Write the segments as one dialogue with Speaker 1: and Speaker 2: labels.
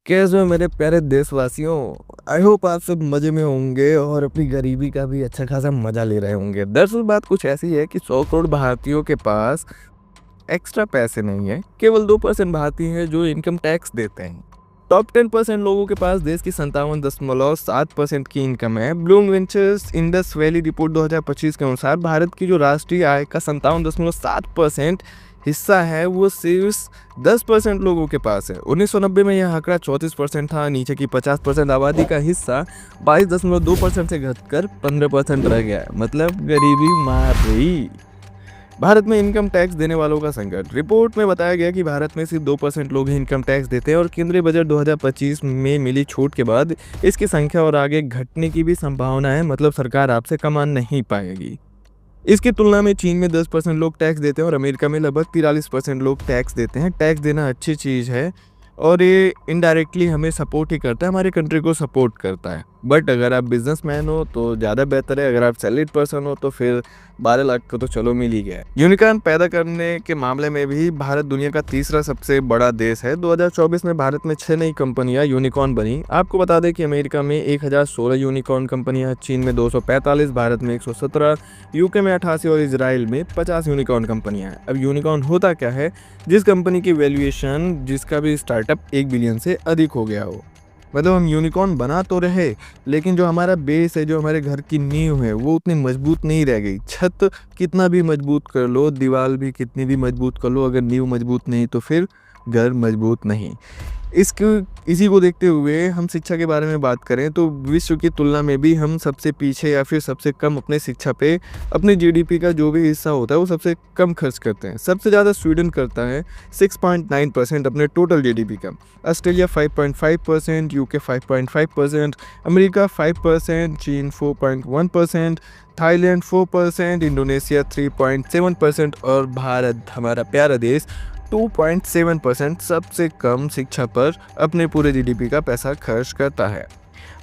Speaker 1: कैसे हो मेरे प्यारे देशवासियों। आई होप आप सब मज़े में होंगे और अपनी गरीबी का भी अच्छा खासा मज़ा ले रहे होंगे। दरअसल बात कुछ ऐसी है कि 100 करोड़ भारतीयों के पास एक्स्ट्रा पैसे नहीं है। केवल 2% भारतीय हैं जो इनकम टैक्स देते हैं। टॉप 10% लोगों के पास देश की 57.7% की इनकम है। Bloom ventures Indus valley report 2025 के अनुसार भारत की जो राष्ट्रीय आय का 57.7% हिस्सा है वो सिर्फ 10% लोगों के पास है। 1990 में यह आंकड़ा 34% था। नीचे की 50% आबादी का हिस्सा 22.2% से घटकर 15% रह गया है। मतलब गरीबी मार रही। भारत में इनकम टैक्स देने वालों का संकट। रिपोर्ट में बताया गया कि भारत में सिर्फ 2% लोग ही इनकम टैक्स देते हैं और केंद्रीय बजट 2025 में मिली छूट के बाद इसकी संख्या और आगे घटने की भी संभावना है। मतलब सरकार आपसे कमा नहीं पाएगी। इसकी तुलना में चीन में 10% लोग टैक्स देते हैं और अमेरिका में लगभग 43% लोग टैक्स देते हैं। टैक्स देना अच्छी चीज़ है और ये इनडायरेक्टली हमें सपोर्ट ही करता है, हमारे कंट्री को सपोर्ट करता है। बट अगर आप बिजनेसमैन हो तो ज़्यादा बेहतर है। अगर आप सैलरीड पर्सन हो तो फिर 12 लाख का तो चलो मिल ही गया। यूनिकॉर्न पैदा करने के मामले में भी भारत दुनिया का तीसरा सबसे बड़ा देश है। 2024 में भारत में 6 नई कंपनियां यूनिकॉर्न बनी। आपको बता दें कि अमेरिका में 1016 यूनिकॉर्न कंपनियां, चीन में 245, भारत में 117, यूके में 88 और इजराइल में 50 यूनिकॉर्न कंपनियां हैं। अब यूनिकॉर्न होता क्या है? जिस कंपनी की वैल्यूएशन जिसका भी स्टार्टअप 1 बिलियन से अधिक हो गया हो। मतलब हम यूनिकॉर्न बना तो रहे लेकिन जो हमारा बेस है, जो हमारे घर की नींव है वो उतनी मजबूत नहीं रह गई। छत कितना भी मजबूत कर लो, दीवार भी कितनी भी मजबूत कर लो, अगर नींव मजबूत नहीं तो फिर घर मजबूत नहीं। इसी को देखते हुए हम शिक्षा के बारे में बात करें तो विश्व की तुलना में भी हम सबसे पीछे या फिर सबसे कम अपने शिक्षा पे अपने जीडीपी का जो भी हिस्सा होता है वो सबसे कम खर्च करते हैं। सबसे ज़्यादा स्वीडन करता है 6.9% अपने टोटल जीडीपी का, ऑस्ट्रेलिया 5.5%, यूके 5.5%, अमेरिका 5%, चीन 4.1%, थाईलैंड 4%, इंडोनेशिया 3.7% और भारत हमारा प्यारा देश 2.7% सबसे कम शिक्षा पर अपने पूरे जीडीपी का पैसा खर्च करता है।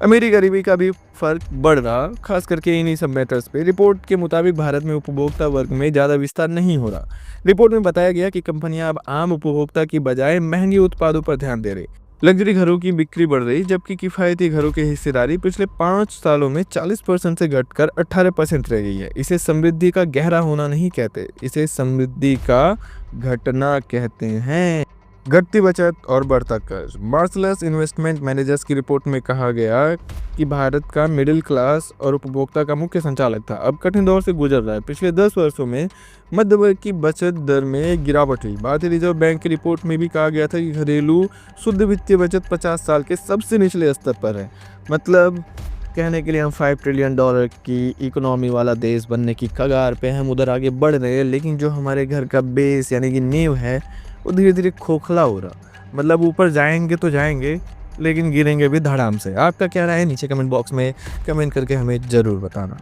Speaker 1: अमीरी गरीबी का भी फर्क बढ़ रहा, खास करके इन्हीं सब मैटर्स पे। रिपोर्ट के मुताबिक भारत में उपभोक्ता वर्ग में ज़्यादा विस्तार नहीं हो रहा। रिपोर्ट में बताया गया कि कंपनियां अब आम उपभोक्ता की बजाय महंगे उत्पादों पर ध्यान दे रही। लग्जरी घरों की बिक्री बढ़ रही जबकि किफ़ायती घरों की हिस्सेदारी पिछले 5 सालों में 40% से घटकर 18% रह गई है। इसे समृद्धि का गहरा होना नहीं कहते, इसे समृद्धि का घटना कहते हैं। घटती बचत और बढ़ता कर्ज। मार्सलस इन्वेस्टमेंट मैनेजर्स की रिपोर्ट में कहा गया कि भारत का मिडिल क्लास और उपभोक्ता का मुख्य संचालक था, अब कठिन दौर से गुजर रहा है। पिछले 10 वर्षों में मध्य वर्ग की बचत दर में गिरावट हुई। भारतीय रिजर्व बैंक की रिपोर्ट में भी कहा गया था कि घरेलू शुद्ध वित्तीय बचत 50 साल के सबसे निचले स्तर पर है। मतलब कहने के लिए हम $5 ट्रिलियन की इकोनॉमी वाला देश बनने की कगार पे हम उधर आगे बढ़ रहे हैं, लेकिन जो हमारे घर का बेस यानी कि नींव है वो धीरे धीरे खोखला हो रहा। मतलब ऊपर जाएंगे तो जाएंगे लेकिन गिरेंगे भी धड़ाम से। आपका क्या राय है नीचे कमेंट बॉक्स में कमेंट करके हमें ज़रूर बताना।